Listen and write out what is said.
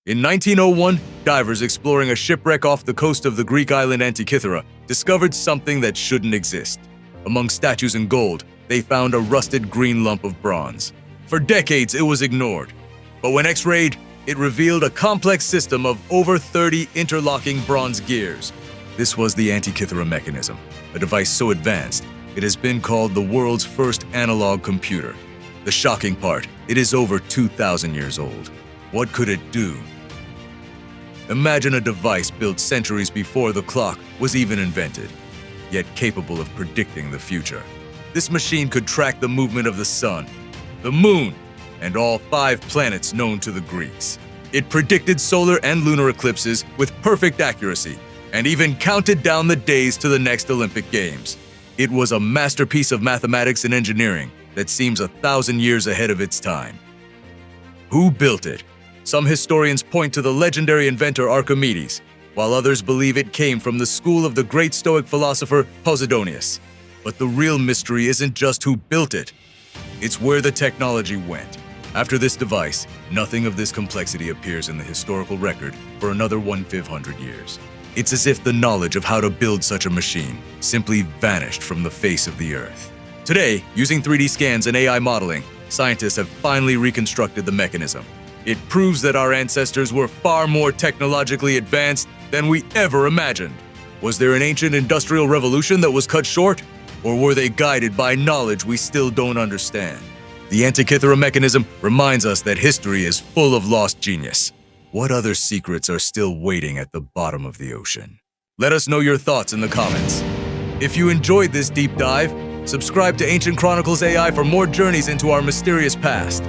In 1901, divers exploring a shipwreck off the coast of the Greek island Antikythera discovered something that shouldn't exist. Among statues and gold, they found a rusted green lump of bronze. For decades, it was ignored. But when X-rayed, it revealed a complex system of over 30 interlocking bronze gears. This was the Antikythera Mechanism, a device so advanced, it has been called the world's first analog computer. The shocking part, it is over 2,000 years old. What could it do? Imagine a device built centuries before the clock was even invented, yet capable of predicting the future. This machine could track the movement of the sun, the moon, and all 5 planets known to the Greeks. It predicted solar and lunar eclipses with perfect accuracy, and even counted down the days to the next Olympic Games. It was a masterpiece of mathematics and engineering that seems 1,000 years ahead of its time. Who built it? Some historians point to the legendary inventor Archimedes, while others believe it came from the school of the great Stoic philosopher Posidonius. But the real mystery isn't just who built it, it's where the technology went. After this device, nothing of this complexity appears in the historical record for another 1,500 years. It's as if the knowledge of how to build such a machine simply vanished from the face of the Earth. Today, using 3D scans and AI modeling, scientists have finally reconstructed the mechanism. It proves that our ancestors were far more technologically advanced than we ever imagined. Was there an ancient industrial revolution that was cut short? Or were they guided by knowledge we still don't understand? The Antikythera Mechanism reminds us that history is full of lost genius. What other secrets are still waiting at the bottom of the ocean? Let us know your thoughts in the comments. If you enjoyed this deep dive, subscribe to Ancient Chronicles AI for more journeys into our mysterious past.